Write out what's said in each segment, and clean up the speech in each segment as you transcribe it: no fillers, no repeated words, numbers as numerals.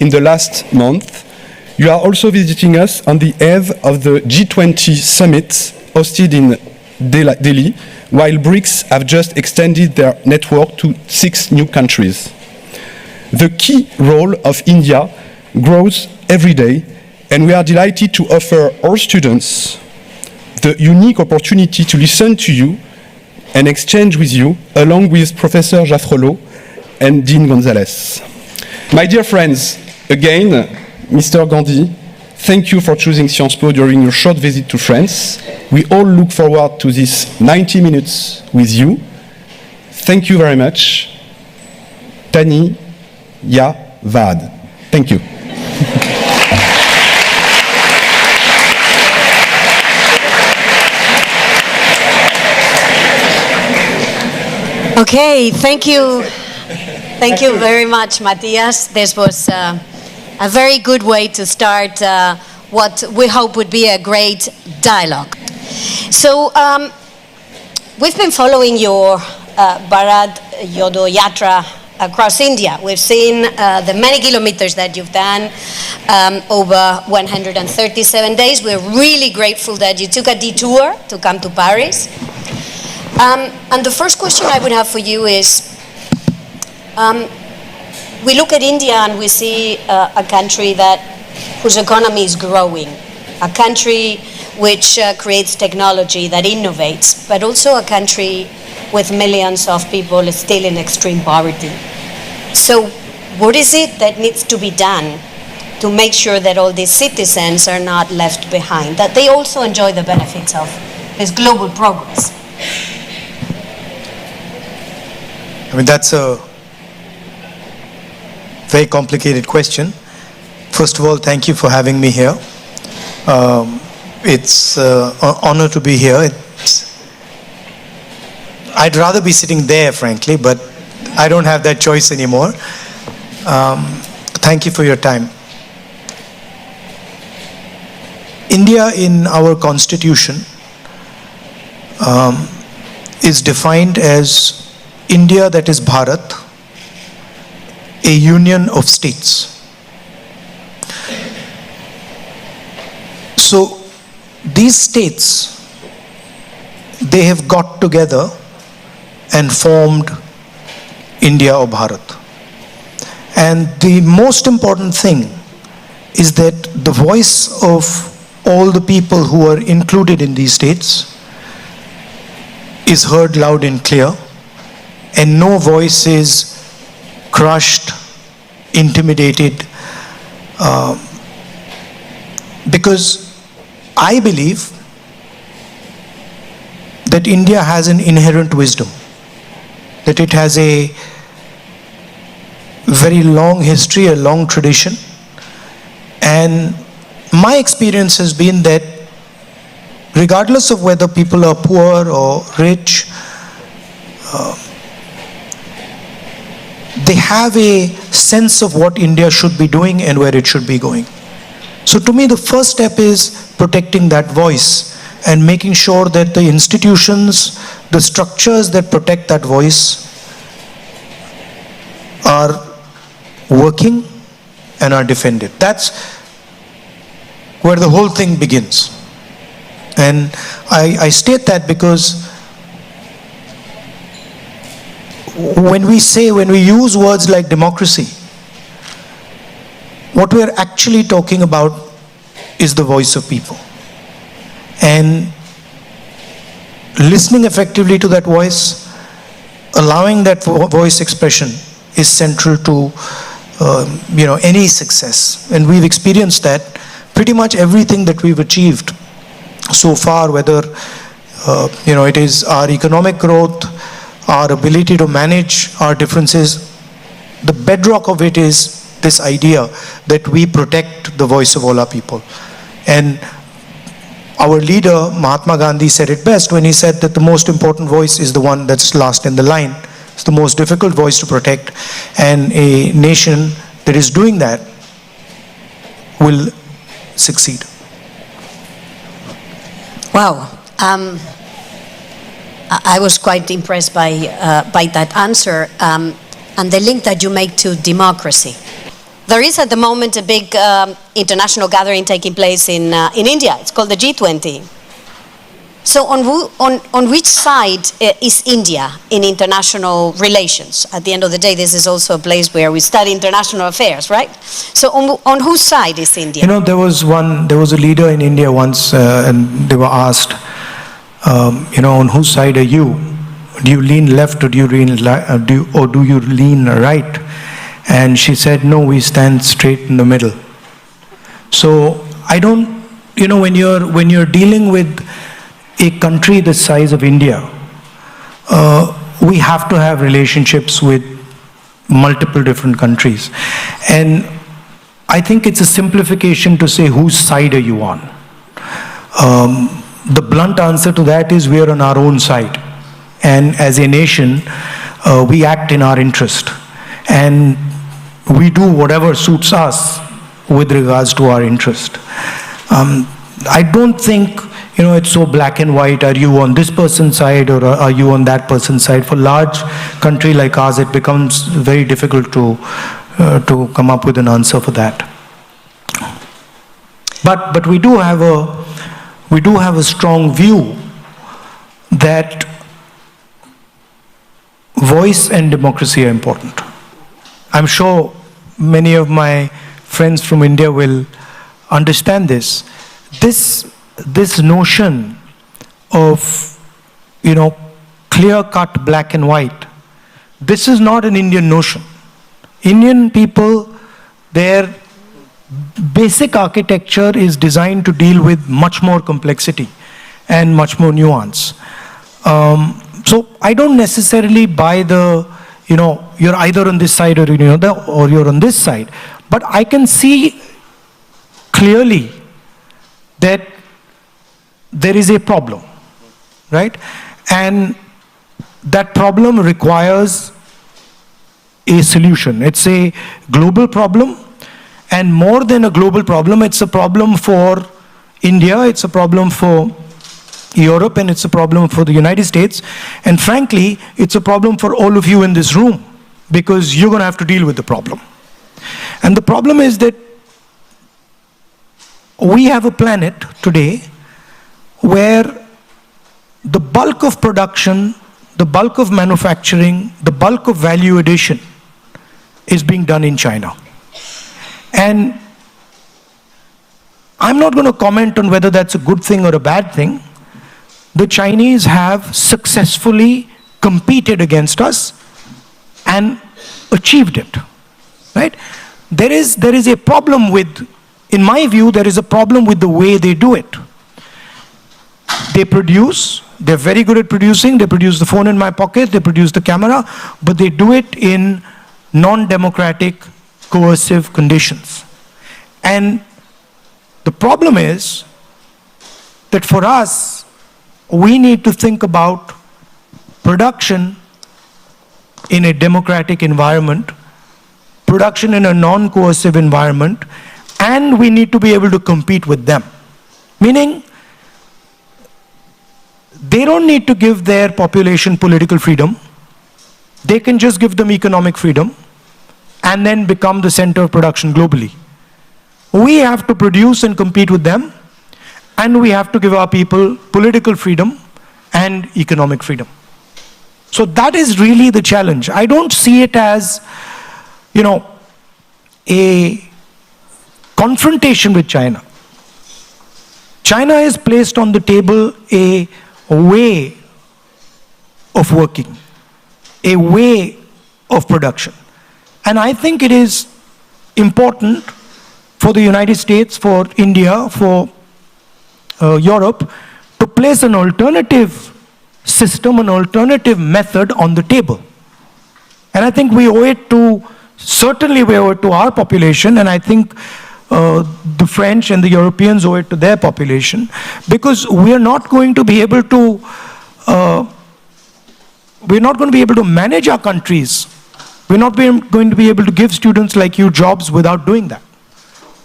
in the last month, you are also visiting us on the eve of the G20 summit hosted in Delhi, while BRICS have just extended their network to 6 new countries. The key role of India grows every day, and we are delighted to offer our students the unique opportunity to listen to you and exchange with you, along with Professor Jaffrelot and Dean Gonzalez. My dear friends, again, Mr. Gandhi, thank you for choosing Sciences Po during your short visit to France. We all look forward to this 90 minutes with you. Thank you very much. Tani Ya Vad. Thank you. Okay, thank you. Thank you very much, Matthias. This was a very good way to start what we hope would be a great dialogue. So, we've been following your Bharat Jodo Yatra across India. We've seen the many kilometers that you've done over 137 days. We're really grateful that you took a detour to come to Paris. And the first question I would have for you is, we look at India and we see a country whose economy is growing, a country which creates technology, that innovates, but also a country with millions of people still in extreme poverty. So what is it that needs to be done to make sure that all these citizens are not left behind, that they also enjoy the benefits of this global progress? I mean, that's a very complicated question. First of all, thank you for having me here. It's an honor to be here. I'd rather be sitting there, frankly, but I don't have that choice anymore. Thank you for your time. India in our constitution is defined as India, that is Bharat, a union of states. So these states, they have got together and formed India or Bharat. And the most important thing is that the voice of all the people who are included in these states is heard loud and clear, and no voice is crushed, intimidated, because I believe that India has an inherent wisdom, that it has a very long history, a long tradition, and my experience has been that regardless of whether people are poor or rich, they have a sense of what India should be doing and where it should be going. So to me, the first step is protecting that voice and making sure that the institutions, the structures that protect that voice are working and are defended. That's where the whole thing begins. And I state that because when we use words like democracy, what we're actually talking about is the voice of people. And listening effectively to that voice, allowing that voice expression is central to any success. And we've experienced that pretty much everything that we've achieved so far, whether it is our economic growth, our ability to manage our differences, the bedrock of it is this idea that we protect the voice of all our people. And our leader, Mahatma Gandhi, said it best when he said that the most important voice is the one that's last in the line. It's the most difficult voice to protect, and a nation that is doing that will succeed. Wow. I was quite impressed by that answer, and the link that you make to democracy. There is at the moment a big international gathering taking place in India. It's called the G20. So on which side is India in international relations? At the end of the day, this is also a place where we study international affairs, right? So on whose side is India? You know, there was a leader in India once, and they were asked, on whose side are you? Do you lean left or do you lean right? And she said, no, we stand straight in the middle. So I don't, when you're dealing with a country the size of India, we have to have relationships with multiple different countries. And I think it's a simplification to say, whose side are you on? The blunt answer to that is we are on our own side. And as a nation, we act in our interest. And we do whatever suits us with regards to our interest. I don't think it's so black and white. Are you on this person's side or are you on that person's side? For a large country like ours, it becomes very difficult to come up with an answer for that. But we do have a strong view that voice and democracy are important. I'm sure many of my friends from India will understand this. This notion of, clear-cut black and white, this is not an Indian notion. Indian people, their basic architecture is designed to deal with much more complexity and much more nuance. So I don't necessarily buy you're either on this side or you're on this side. But I can see clearly that there is a problem, right? And that problem requires a solution. It's a global problem, and more than a global problem, it's a problem for India, it's a problem for Europe, and it's a problem for the United States. And frankly, it's a problem for all of you in this room, because you're going to have to deal with the problem. And the problem is that we have a planet today where the bulk of production, the bulk of manufacturing, the bulk of value addition is being done in China. And I'm not going to comment on whether that's a good thing or a bad thing. The Chinese have successfully competed against us and achieved it, right? There is a problem with, in my view, there is a problem with the way they do it. They produce, they're very good at producing, they produce the phone in my pocket, they produce the camera, but they do it in non-democratic, coercive conditions. And the problem is that for us, we need to think about production in a democratic environment, production in a non-coercive environment, and we need to be able to compete with them. Meaning, they don't need to give their population political freedom. They can just give them economic freedom and then become the center of production globally. We have to produce and compete with them, and we have to give our people political freedom and economic freedom. So that is really the challenge. I don't see it as, a confrontation with China. China has placed on the table a way of working, a way of production. And I think it is important for the United States, for India, for Europe, to place an alternative system, an alternative method on the table. And I think we owe it to, certainly we owe it to our population, and I think the French and the Europeans owe it to their population, because we are not going to be able to, manage our countries. We're not going to be able to give students like you jobs without doing that.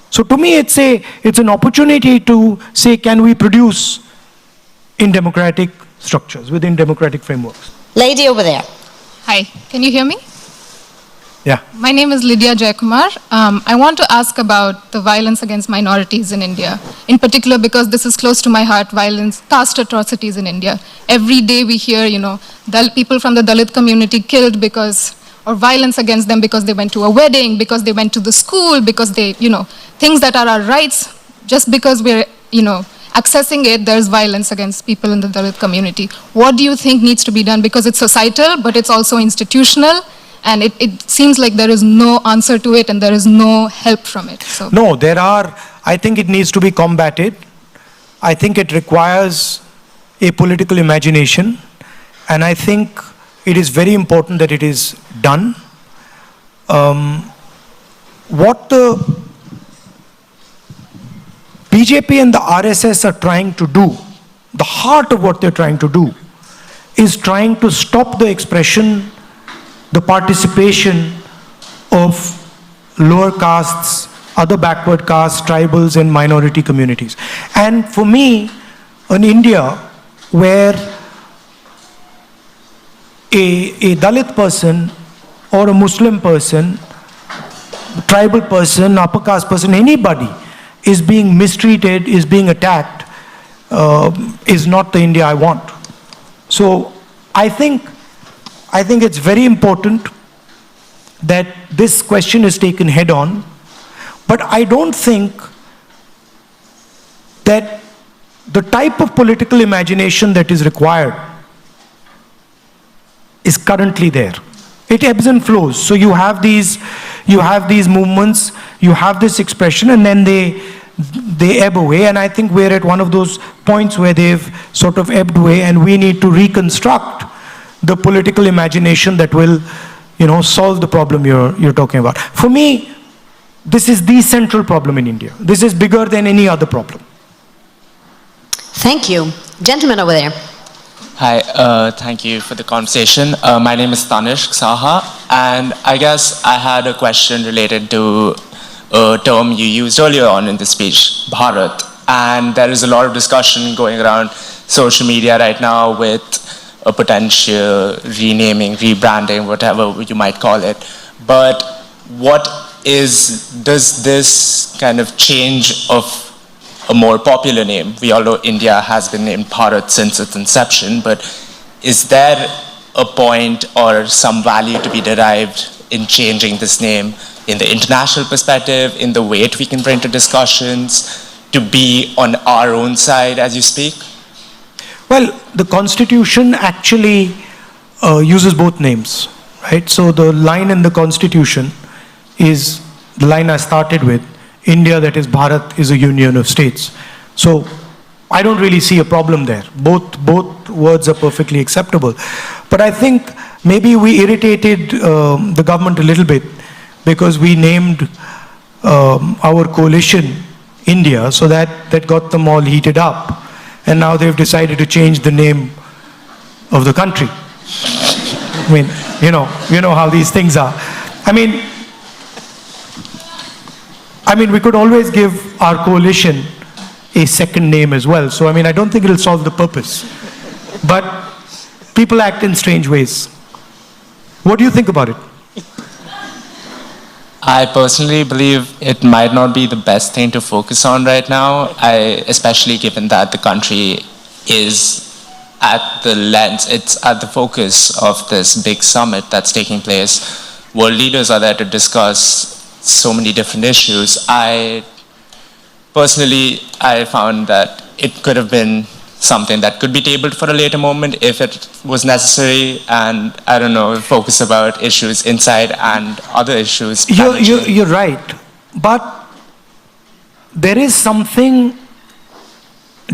So to me, it's an opportunity to say, can we produce in democratic structures, within democratic frameworks? Lady over there. Hi, can you hear me? Yeah. My name is Lydia Jaikumar. I want to ask about the violence against minorities in India, in particular because this is close to my heart, violence, caste atrocities in India. Every day we hear, people from the Dalit community killed or violence against them because they went to a wedding, because they went to the school, because they, things that are our rights, just because we're, accessing it, there's violence against people in the Dalit community. What do you think needs to be done? Because it's societal, but it's also institutional. And it seems like there is no answer to it and there is no help from it. So. No, I think it needs to be combated. I think it requires a political imagination. And I think it is very important that it is done. What the BJP and the RSS are trying to do, the heart of what they're trying to do, is trying to stop the expression, the participation of lower castes, other backward castes, tribals and minority communities. And for me, in India, where a Dalit person or a Muslim person, tribal person, upper caste person, anybody is being mistreated, is being attacked, is not the India I want. So I think it's very important that this question is taken head on, but I don't think that the type of political imagination that is required is currently there. It ebbs and flows. So you have these movements, you have this expression, and then they ebb away. And I think we're at one of those points where they've sort of ebbed away, and we need to reconstruct the political imagination that will, solve the problem you're talking about. For me, this is the central problem in India. This is bigger than any other problem. Thank you. Gentleman over there. Hi, thank you for the conversation. My name is Tanishq Saha, and I guess I had a question related to a term you used earlier on in the speech, Bharat. And there is a lot of discussion going around social media right now with a potential renaming, rebranding, whatever you might call it. But does this kind of change of a more popular name? We all know India has been named Bharat since its inception, but is there a point or some value to be derived in changing this name in the international perspective, in the weight we can bring to discussions, to be on our own side as you speak? Well, the Constitution actually uses both names, right? So the line in the Constitution is the line I started with. India, that is Bharat, is a union of states. So I don't really see a problem there. Both words are perfectly acceptable. But I think maybe we irritated the government a little bit because we named our coalition India, so that got them all heated up. And now they've decided to change the name of the country. I mean, you know how these things are. I mean, we could always give our coalition a second name as well. So, I don't think it'll solve the purpose. But people act in strange ways. What do you think about it? I personally believe it might not be the best thing to focus on right now, especially given that the country is at the lens, it's at the focus of this big summit that's taking place. World leaders are there to discuss so many different issues. I found that it could have been something that could be tabled for a later moment if it was necessary, and I don't know, focus about issues inside and other issues. You're right, but there is something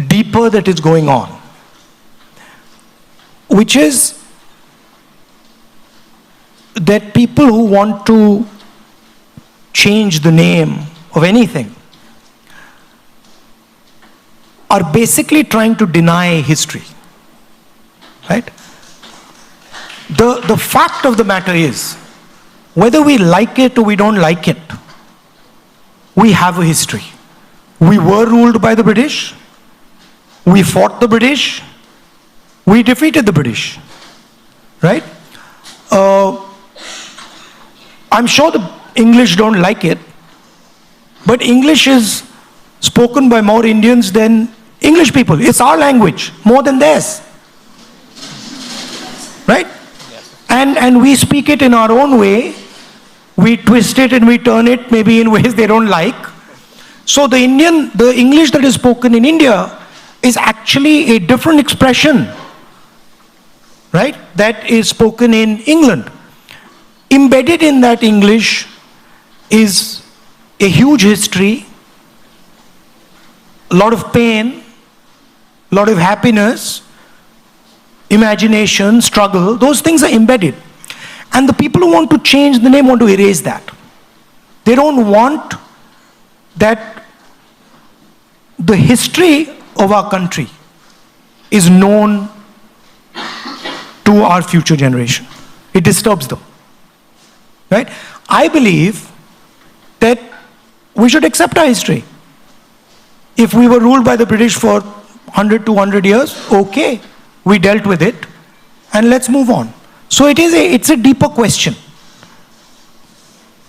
deeper that is going on, which is that people who want to change the name of anything are basically trying to deny history, right? The fact of the matter is, whether we like it or we don't like it, we have a history. We were ruled by the British, we fought the British, we defeated the British, right? I'm sure the English don't like it, but English is spoken by more Indians than English people. It's our language, more than theirs. Right? And we speak it in our own way. We twist it and we turn it maybe in ways they don't like. So the English that is spoken in India is actually a different expression, right, that is spoken in England. Embedded in that English is a huge history, a lot of pain, a lot of happiness, imagination, struggle. Those things are embedded. And the people who want to change the name want to erase that. They don't want that the history of our country is known to our future generation. It disturbs them. Right? I believe that we should accept our history. If we were ruled by the British for 100, 200 years, okay, we dealt with it, and let's move on. So it's a deeper question.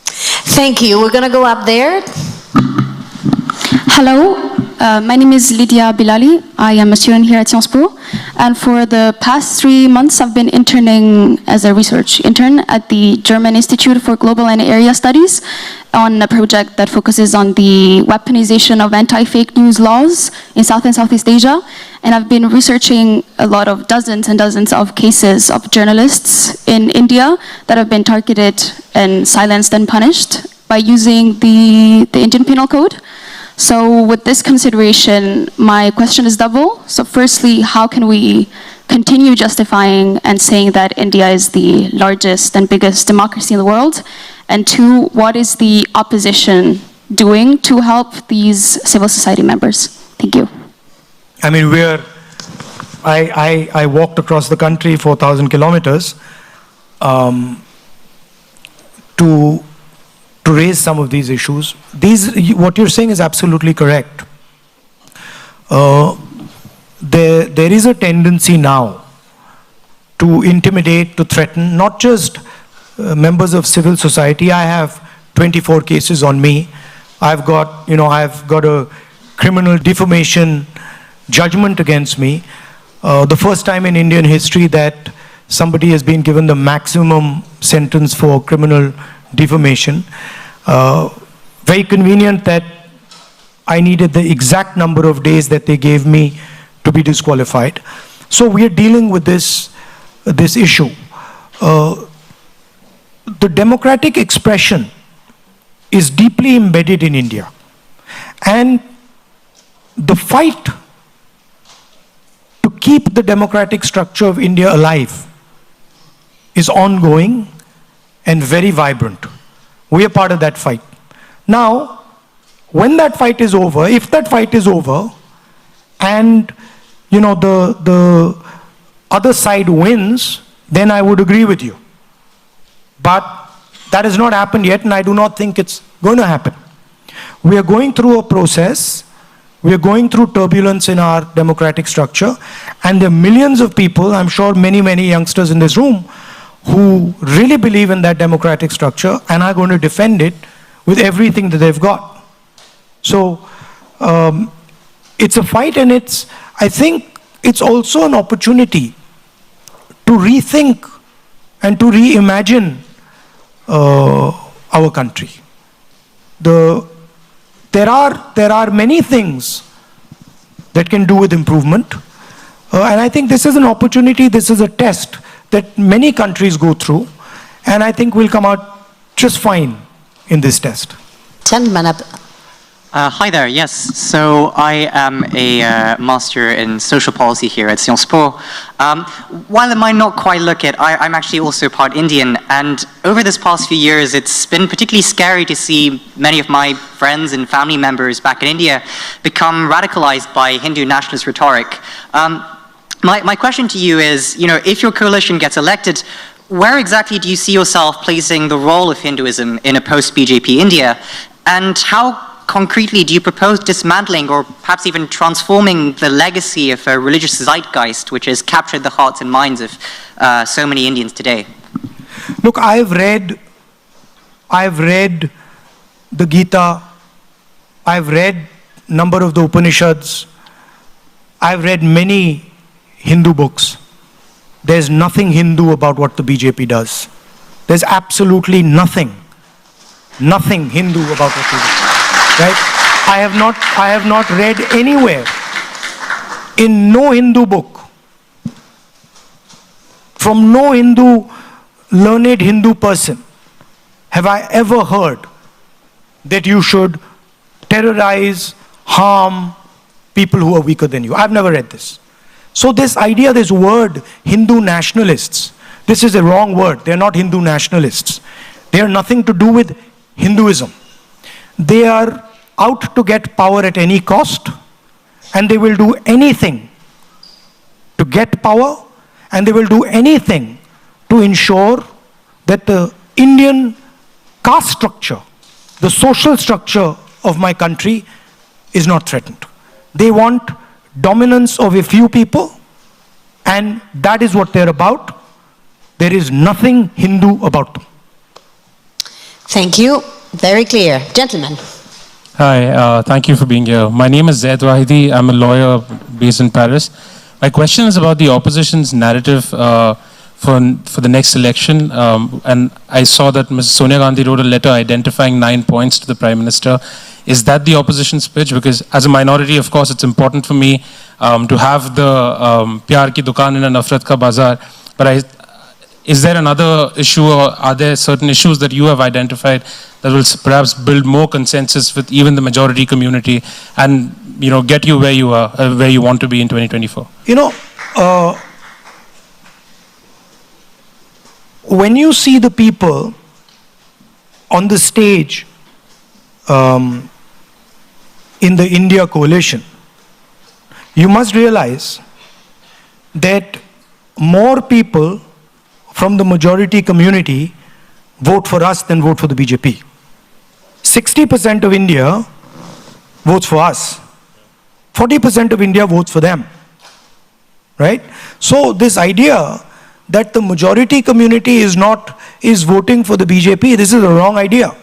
Thank you. We're going to go up there. Hello, my name is Lydia Bilali. I am a student here at Sciences Po. And for the past 3 months, I've been interning as a research intern at the German Institute for Global and Area Studies on a project that focuses on the weaponization of anti-fake news laws in South and Southeast Asia. And I've been researching a lot of dozens and dozens of cases of journalists in India that have been targeted and silenced and punished by using the Indian Penal Code. So with this consideration, my question is double. So firstly, how can we continue justifying and saying that India is the largest and biggest democracy in the world? And two, what is the opposition doing to help these civil society members? Thank you. I mean, I walked across the country 4,000 kilometers to raise some of these issues. What you're saying is absolutely correct. There is a tendency now to intimidate, to threaten, not just members of civil society. I have 24 cases on me. I've got a criminal defamation judgment against me. The first time in Indian history that somebody has been given the maximum sentence for criminal defamation. Very convenient that I needed the exact number of days that they gave me to be disqualified. So we are dealing with this issue. The democratic expression is deeply embedded in India. And the fight to keep the democratic structure of India alive is ongoing and very vibrant. We are part of that fight. Now, when that fight is over, if that fight is over, and the other side wins, then I would agree with you. But that has not happened yet, and I do not think it's going to happen. We are going through a process. We are going through turbulence in our democratic structure, and there are millions of people, I'm sure many, many youngsters in this room, who really believe in that democratic structure and are going to defend it with everything that they've got. So it's a fight, and I think it's also an opportunity to rethink and to reimagine our country. There are many things that can do with improvement, and I think this is an opportunity, this is a test that many countries go through, and I think we'll come out just fine in this test. Hi there, yes. So I am a master in social policy here at Sciences Po. While it might not quite look it, I'm actually also part Indian, and over this past few years, it's been particularly scary to see many of my friends and family members back in India become radicalized by Hindu nationalist rhetoric. My question to you is, if your coalition gets elected, where exactly do you see yourself placing the role of Hinduism in a post-BJP India? And how concretely do you propose dismantling or perhaps even transforming the legacy of a religious zeitgeist which has captured the hearts and minds of so many Indians today? Look, I've read I've read the Gita, I've read number of the Upanishads, I've read many Hindu books. There's nothing Hindu about what the BJP does. There's absolutely nothing Hindu about what they do. Right? I have not read anywhere, in no Hindu book, from no learned Hindu person, have I ever heard that you should terrorize, harm people who are weaker than you. I've never read this. So this idea, this word, Hindu nationalists, this is a wrong word. They're not Hindu nationalists. They are nothing to do with Hinduism. They are out to get power at any cost, and they will do anything to get power, and they will do anything to ensure that the Indian caste structure, the social structure of my country is not threatened. They want dominance of a few people, and that is what they're about. There is nothing Hindu about them. Thank you. Very clear. Gentlemen. Hi, thank you for being here. My name is Zaid Wahidi. I'm a lawyer based in Paris. My question is about the opposition's narrative for the next election. And I saw that Ms. Sonia Gandhi wrote a letter identifying 9 points to the Prime Minister. Is that the opposition's pitch? Because as a minority, of course, it's important for me to have the Pyar ki Dukaan in a Nafrat ka Bazaar. But is there another issue, or are there certain issues that you have identified that will perhaps build more consensus with even the majority community and, you know, get you where you are, where you want to be in 2024? You know, when you see the people on the stage in the India coalition, you must realize that more people from the majority community vote for us than vote for the BJP. 60% of India votes for us. 40% of India votes for them. Right? So this idea that the majority community is voting for the BJP, this is a wrong idea.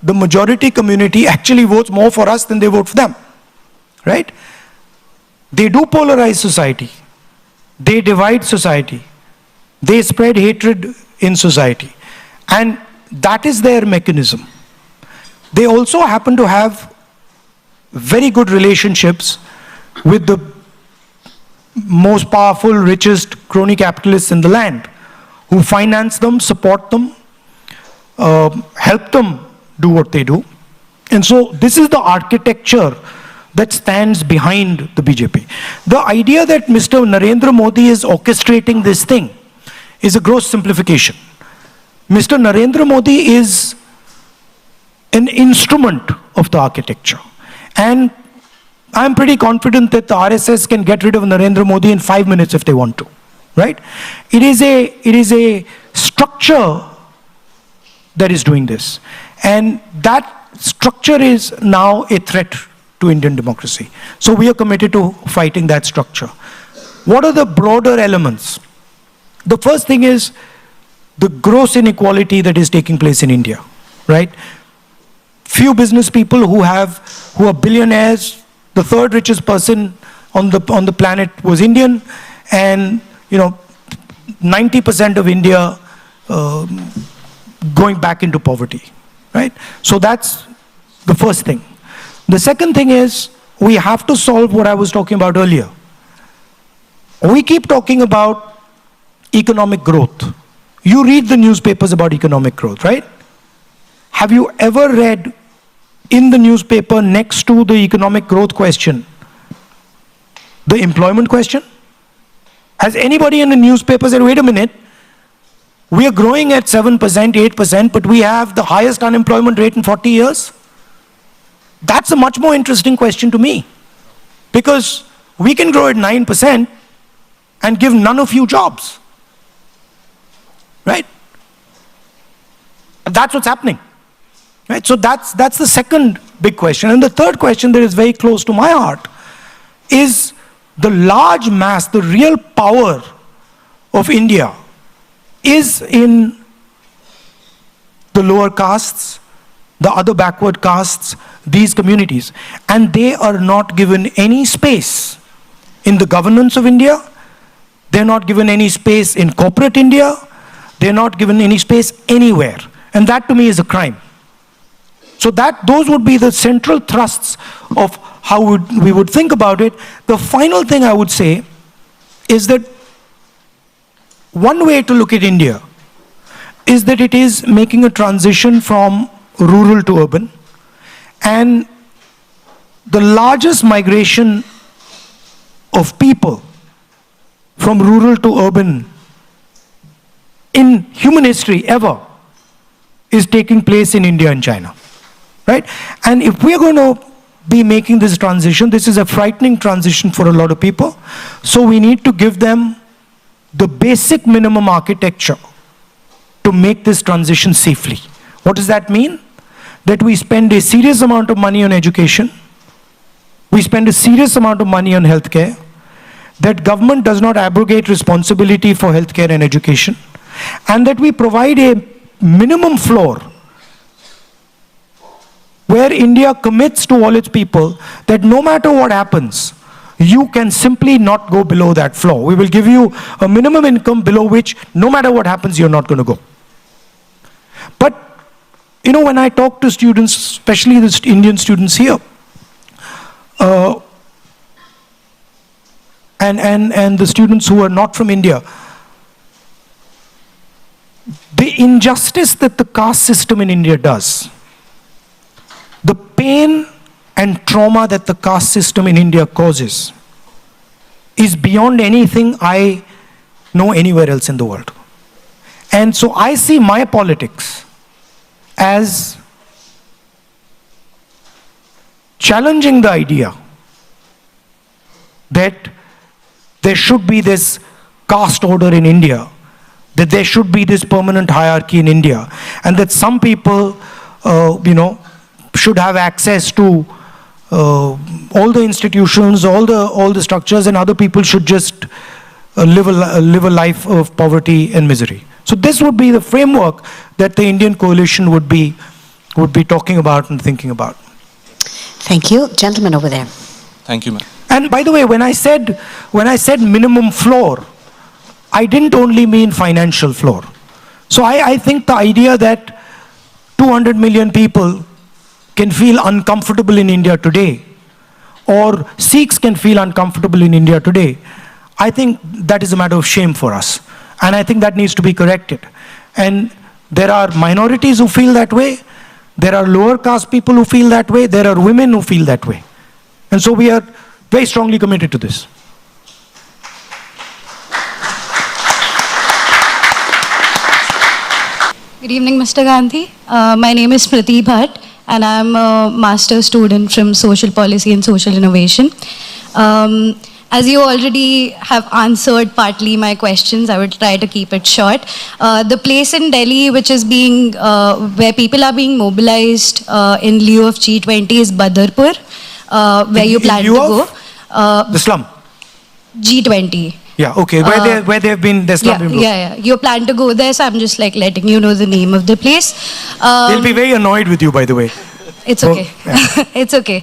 The majority community actually votes more for us than they vote for them. Right? They do polarize society. They divide society. They spread hatred in society. And that is their mechanism. They also happen to have very good relationships with the most powerful, richest crony capitalists in the land, who finance them, support them, help them do what they do. And so this is the architecture that stands behind the BJP. The idea that Mr. Narendra Modi is orchestrating this thing is a gross simplification. Mr. Narendra Modi is an instrument of the architecture. And I'm pretty confident that the RSS can get rid of Narendra Modi in 5 minutes if they want to, right? It is a structure that is doing this. And that structure is now a threat to Indian democracy. So we are committed to fighting that structure. What are the broader elements? The first thing is the gross inequality that is taking place in India, right? Few business people who are billionaires. The third richest person on the planet was Indian, and 90% of India going back into poverty, right? So that's the first thing. The second thing is we have to solve what I was talking about earlier. We keep talking about economic growth. You read the newspapers about economic growth, right? Have you ever read in the newspaper next to the economic growth question the employment question? Has anybody in the newspaper said, wait a minute, we are growing at 7%, 8%, but we have the highest unemployment rate in 40 years? That's a much more interesting question to me, because we can grow at 9% and give none of you jobs. Right? That's what's happening. Right? So that's the second big question. And the third question that is very close to my heart is the large mass, the real power of India is in the lower castes, the other backward castes, these communities. And they are not given any space in the governance of India. They're not given any space in corporate India. They're not given any space anywhere. And that to me is a crime. So those would be the central thrusts of how we would think about it. The final thing I would say is that one way to look at India is that it is making a transition from rural to urban. And the largest migration of people from rural to urban in human history ever is taking place in India and China, right? And if we're going to be making this transition, this is a frightening transition for a lot of people. So we need to give them the basic minimum architecture to make this transition safely. What does that mean? That we spend a serious amount of money on education, we spend a serious amount of money on healthcare, that government does not abrogate responsibility for healthcare and education, and that we provide a minimum floor where India commits to all its people that no matter what happens, you can simply not go below that floor. We will give you a minimum income below which no matter what happens, you're not going to go. But, you know, when I talk to students, especially the Indian students here, and the students who are not from India, the injustice that the caste system in India does, the pain and trauma that the caste system in India causes, is beyond anything I know anywhere else in the world. And so I see my politics as challenging the idea that there should be this caste order in India, that there should be this permanent hierarchy in India, and that some people, should have access to all the institutions, all the structures, and other people should just live a life of poverty and misery. So this would be the framework that the Indian coalition would be talking about and thinking about. Thank you. Gentleman over there. Thank you, ma'am. And by the way, when I said minimum floor, I didn't only mean financial floor. So I think the idea that 200 million people can feel uncomfortable in India today, or Sikhs can feel uncomfortable in India today, I think that is a matter of shame for us. And I think that needs to be corrected. And there are minorities who feel that way, there are lower caste people who feel that way, there are women who feel that way. And so we are very strongly committed to this. Good evening, Mr. Gandhi. My name is Smriti Bhatt, and I'm a master's student from Social Policy and Social Innovation. As you already have answered partly my questions, I will try to keep it short. The place in Delhi which is being, where people are being mobilized in lieu of G20 is Badarpur, where you plan to go. The slum? G20. Yeah, okay, where they've been, there's slum. Yeah. You plan to go there, so I'm just like letting you know the name of the place. They'll be very annoyed with you, by the way. It's okay. Yeah. It's okay.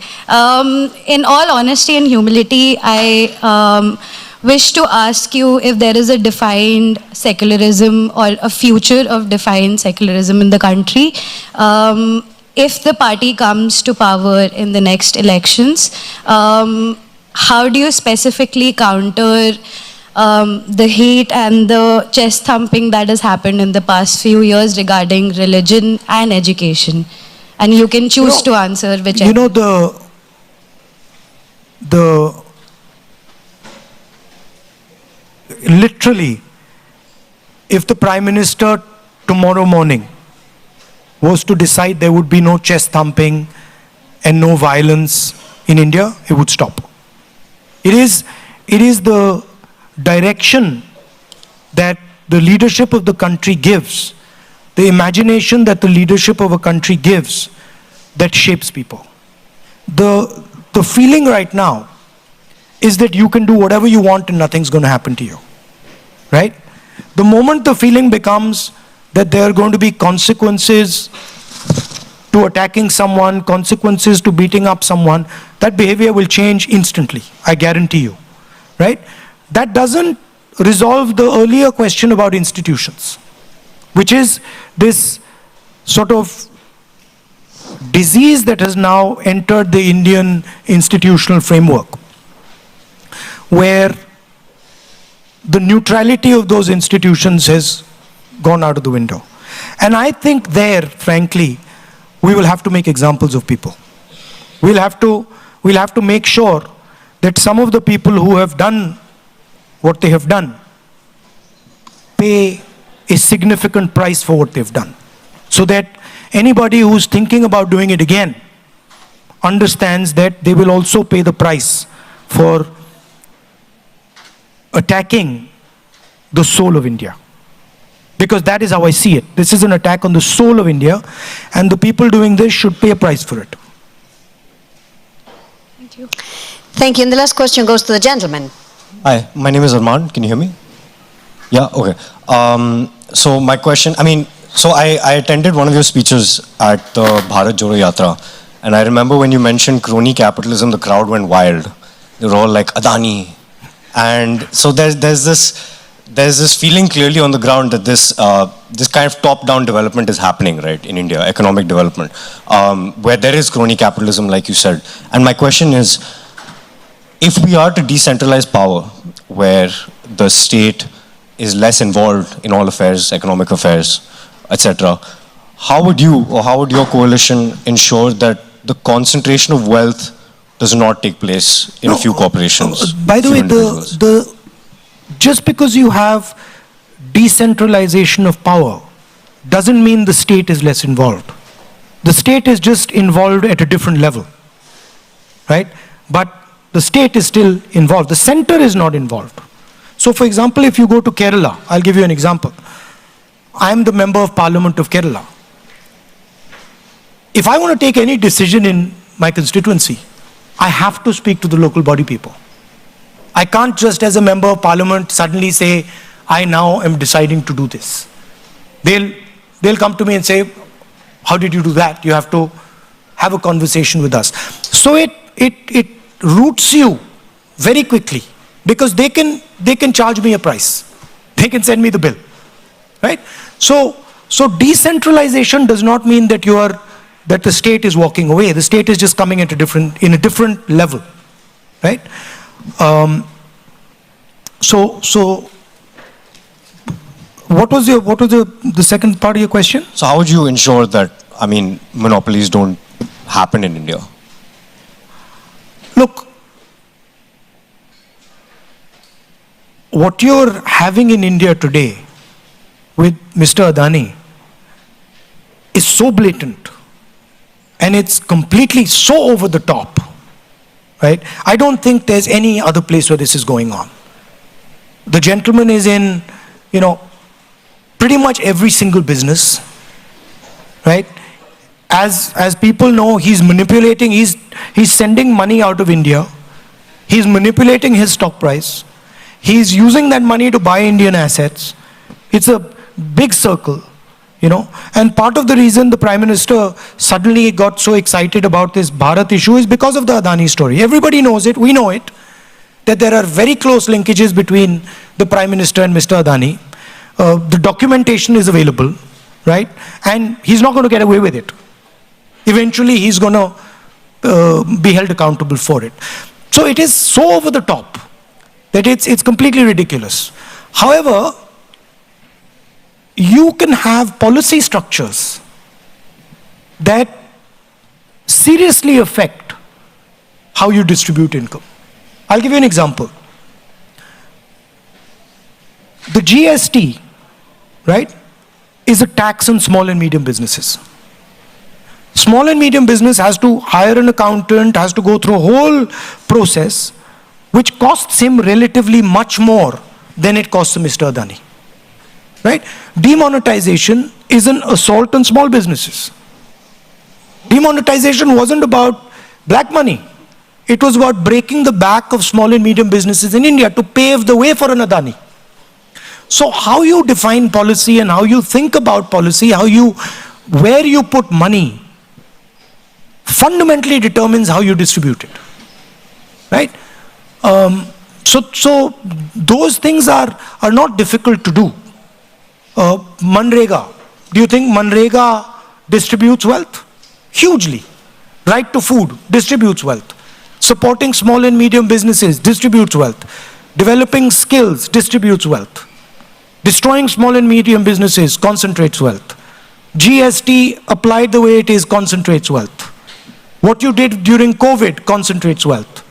In all honesty and humility, I wish to ask you if there is a defined secularism or a future of defined secularism in the country. If the party comes to power in the next elections, how do you specifically counter the hate and the chest thumping that has happened in the past few years regarding religion and education? And you can choose to answer whichever. You know, literally, if the Prime Minister tomorrow morning was to decide there would be no chest thumping and no violence in India, it would stop. It is the direction that the leadership of the country gives, the imagination that the leadership of a country gives, that shapes people. The feeling right now is that you can do whatever you want and nothing's going to happen to you, right? The moment the feeling becomes that there are going to be consequences to attacking someone, consequences to beating up someone, that behavior will change instantly, I guarantee you, right? That doesn't resolve the earlier question about institutions, which is this sort of disease that has now entered the Indian institutional framework, where the neutrality of those institutions has gone out of the window. And I think there, frankly, we will have to make examples of people. We'll have to make sure that some of the people who have done what they have done pay a significant price for what they've done, so that anybody who's thinking about doing it again understands that they will also pay the price for attacking the soul of India. Because that is how I see it. This is an attack on the soul of India, and the people doing this should pay a price for it. Thank you. Thank you. And the last question goes to the gentleman. Hi, my name is Arman. Can you hear me? Yeah, okay. So my question, I attended one of your speeches at the Bharat Jodo Yatra, and I remember when you mentioned crony capitalism, the crowd went wild. They were all like, Adani. And so there's this feeling clearly on the ground that this kind of top-down development is happening, right, in India, economic development, where there is crony capitalism, like you said. And my question is, if we are to decentralize power, where the state is less involved in all affairs, economic affairs, etc., how would you or how would your coalition ensure that the concentration of wealth does not take place in a few corporations? By the way, just because you have decentralization of power doesn't mean the state is less involved. The state is just involved at a different level, right? But the state is still involved. The center is not involved. So for example, if you go to Kerala, I'll give you an example. I am the member of Parliament of Kerala. If I want to take any decision in my constituency, I have to speak to the local body people. I can't just as a member of Parliament suddenly say, I now am deciding to do this. They'll come to me and say, how did you do that? You have to have a conversation with us. So it roots you very quickly, because they can charge me a price. They can send me the bill, right? So decentralization does not mean that that the state is walking away. The state is just coming at in a different level, right? So what was the second part of your question? So how would you ensure that, monopolies don't happen in India? Look, what you're having in India today with Mr. Adani is so blatant, and it's completely so over the top, right? I don't think there's any other place where this is going on. The gentleman is in, pretty much every single business, right? As people know, he's manipulating, he's sending money out of India. He's manipulating his stock price. He's using that money to buy Indian assets. It's a big circle, And part of the reason the Prime Minister suddenly got so excited about this Bharat issue is because of the Adani story. Everybody knows it, we know it, that there are very close linkages between the Prime Minister and Mr. Adani. The documentation is available, right? And he's not going to get away with it. Eventually, he's going to be held accountable for it. So it is so over the top that it's completely ridiculous. However, you can have policy structures that seriously affect how you distribute income. I'll give you an example. The GST, right, is a tax on small and medium businesses. Small and medium business has to hire an accountant, has to go through a whole process, which costs him relatively much more than it costs Mr. Adani. Right? Demonetization is an assault on small businesses. Demonetization wasn't about black money. It was about breaking the back of small and medium businesses in India to pave the way for an Adani. So how you define policy and how you think about policy, where you put money fundamentally determines how you distribute it, right? So those things are not difficult to do. Manrega, do you think Manrega distributes wealth? Hugely. Right to food distributes wealth. Supporting small and medium businesses distributes wealth. Developing skills distributes wealth. Destroying small and medium businesses concentrates wealth. GST applied the way it is concentrates wealth. What you did during COVID concentrates wealth.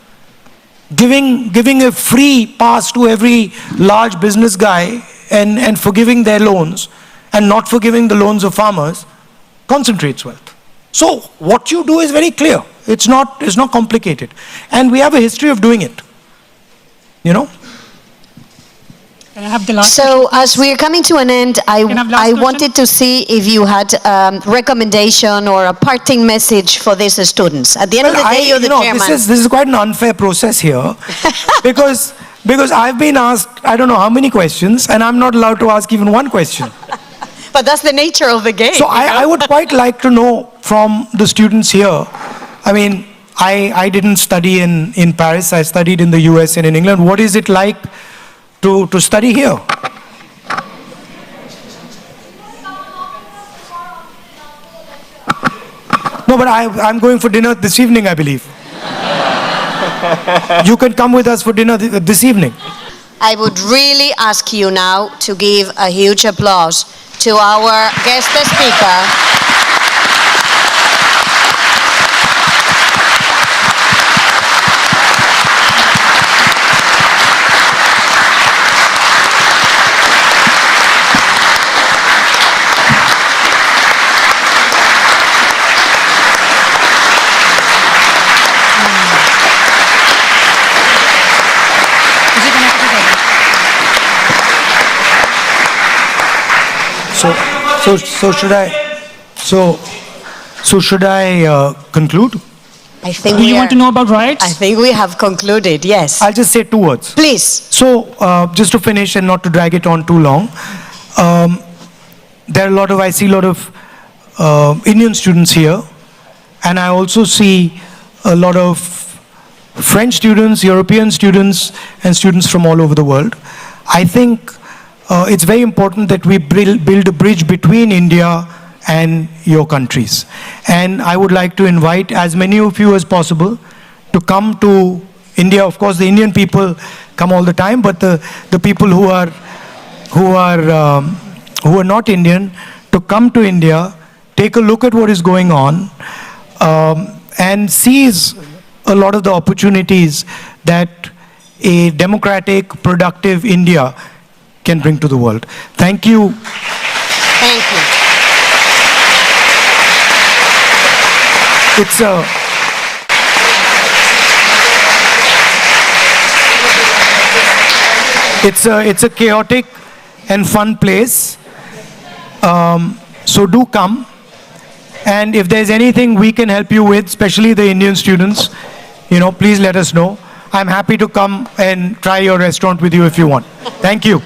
Giving a free pass to every large business guy and forgiving their loans and not forgiving the loans of farmers concentrates wealth. So what you do is very clear. It's not complicated. And we have a history of doing it. You know? Can I have the last So as we're coming to an end, I wanted to see if you had a recommendation or a parting message for these students. At the end of the day, you're the chairman. This is quite an unfair process here because I've been asked, I don't know how many questions, and I'm not allowed to ask even one question. But that's the nature of the game. So I would quite like to know from the students here. I mean, I didn't study in Paris. I studied in the US and in England. What is it like to study here? No, but I'm going for dinner this evening, I believe. You can come with us for dinner this evening. I would really ask you now to give a huge applause to our guest speaker. So should I conclude? I think Do you want to know about riots? I think we have concluded, yes. I'll just say 2 words. Please. So just to finish and not to drag it on too long, I see a lot of Indian students here, and I also see a lot of French students, European students, and students from all over the world. I think it's very important that we build a bridge between India and your countries. And I would like to invite as many of you as possible to come to India. Of course, the Indian people come all the time, but the people who are not Indian, to come to India, take a look at what is going on, and seize a lot of the opportunities that a democratic, productive India can bring to the world. Thank you. Thank you. It's a chaotic and fun place. So do come. And if there's anything we can help you with, especially the Indian students, please let us know. I'm happy to come and try your restaurant with you if you want. Thank you.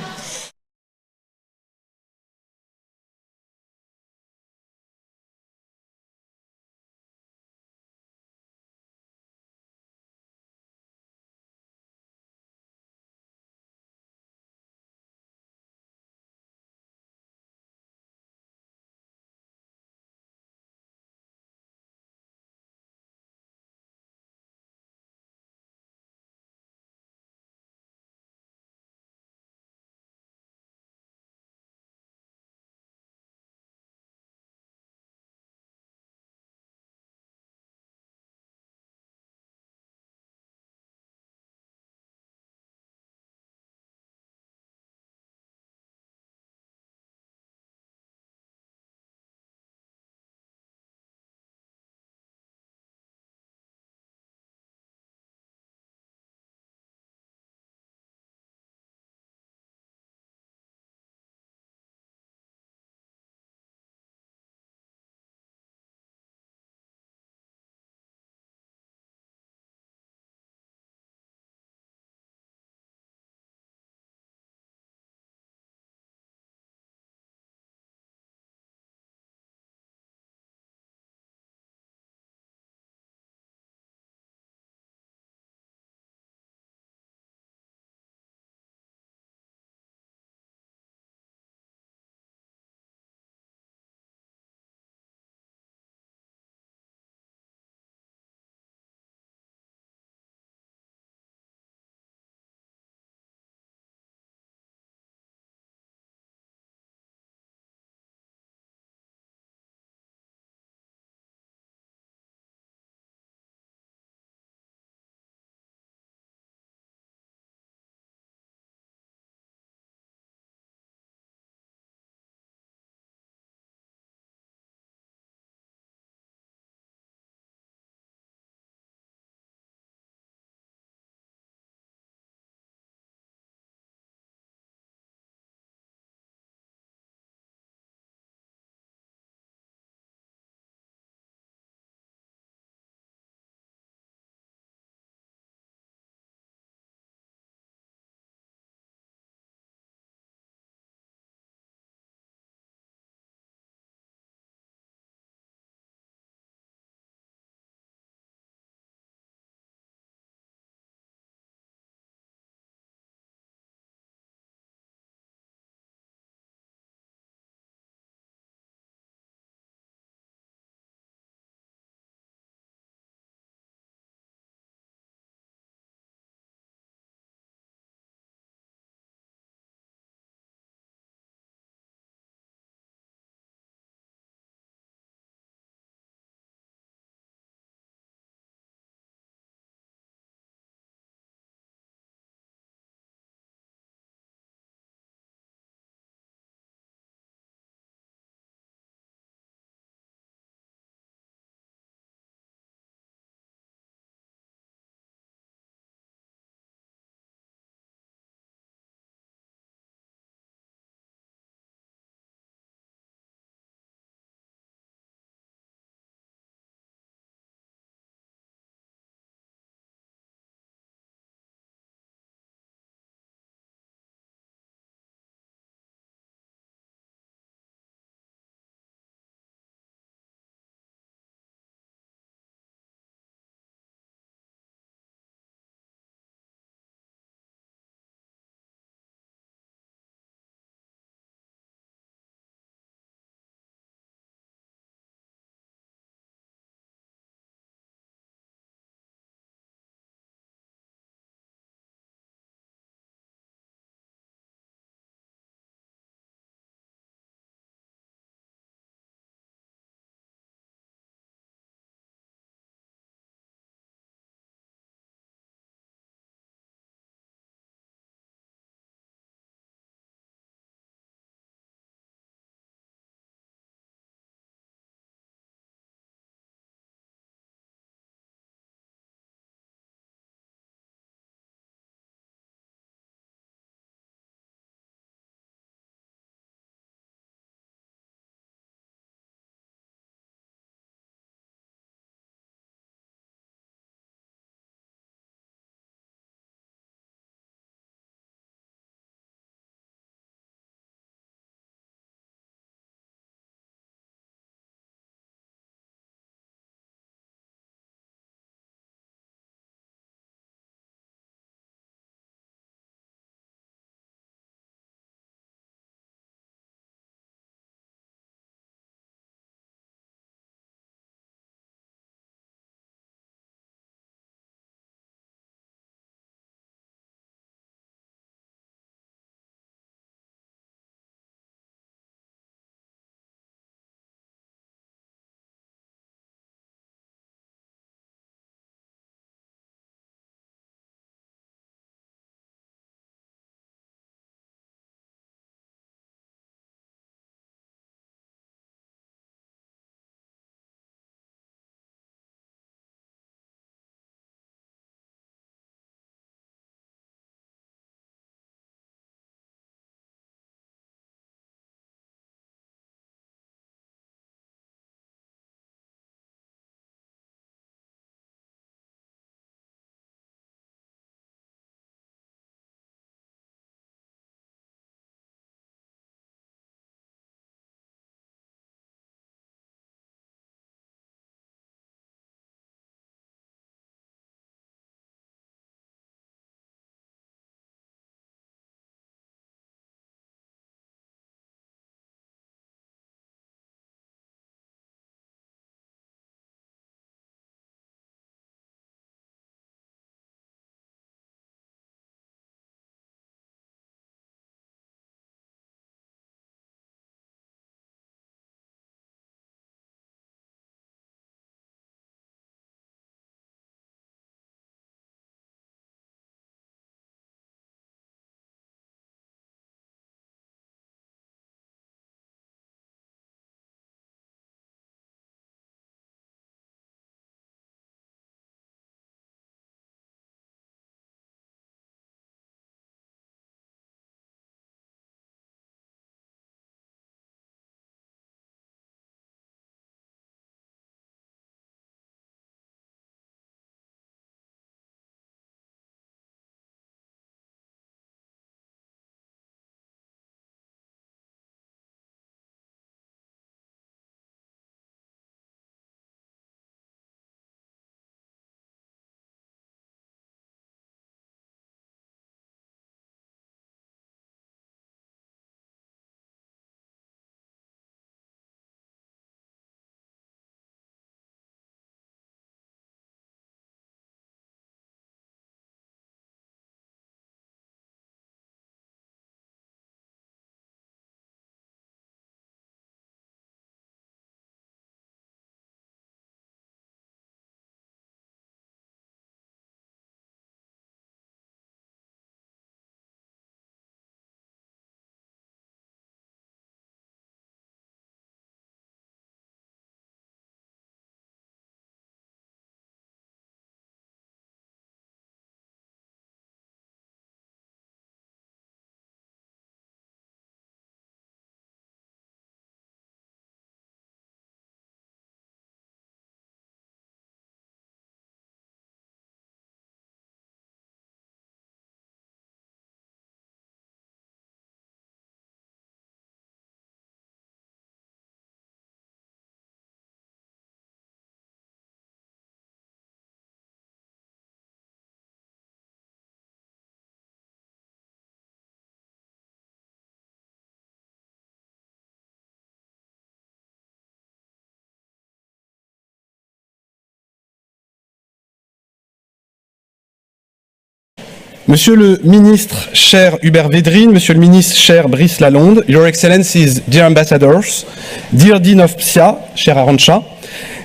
Monsieur le ministre, cher Hubert Védrine, Monsieur le ministre, cher Brice Lalonde, Your Excellencies, dear ambassadors, dear Dean of PSIA, cher Arantxa,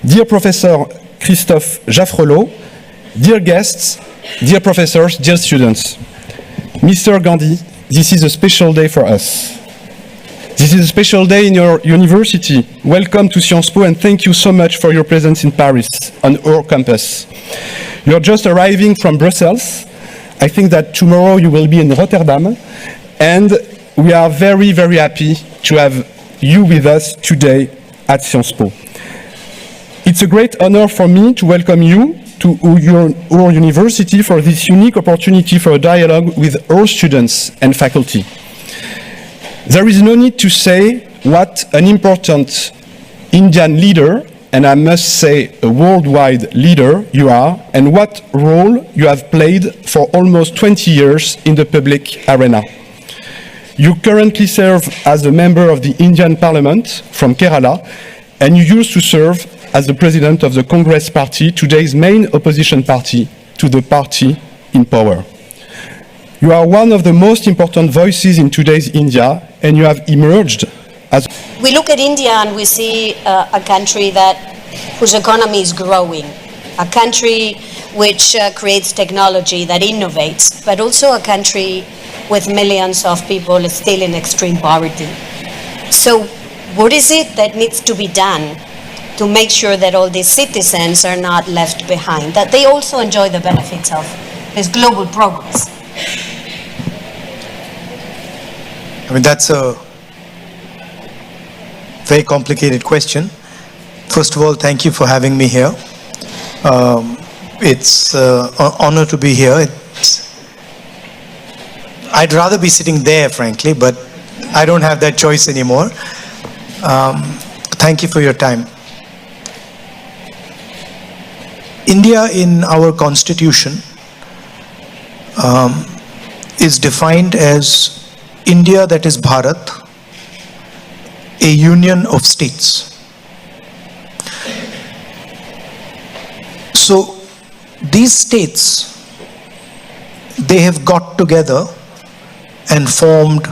dear Professor Christophe Jaffrelot, dear guests, dear professors, dear students. Mr. Gandhi, this is a special day for us. This is a special day in your university. Welcome to Sciences Po and thank you so much for your presence in Paris, on our campus. You're just arriving from Brussels. I think that tomorrow you will be in Rotterdam, and we are very, very happy to have you with us today at Sciences Po. It's a great honor for me to welcome you to our university for this unique opportunity for a dialogue with our students and faculty. There is no need to say what an important Indian leader, and I must say a worldwide leader you are, and what role you have played for almost 20 years in the public arena. You currently serve as a member of the Indian Parliament from Kerala, and you used to serve as the president of the Congress Party, today's main opposition party to the party in power. You are one of the most important voices in today's India, and you have emerged as... We look at India and we see a country whose economy is growing, a country which creates technology, that innovates, but also a country with millions of people still in extreme poverty. So what is it that needs to be done to make sure that all these citizens are not left behind, that they also enjoy the benefits of this global progress? I mean, that's a very complicated question. First of all, thank you for having me here. It's an honor to be here. I'd rather be sitting there, frankly, but I don't have that choice anymore. Thank you for your time. India in our constitution is defined as India, that is Bharat, a union of states. So these states, they have got together and formed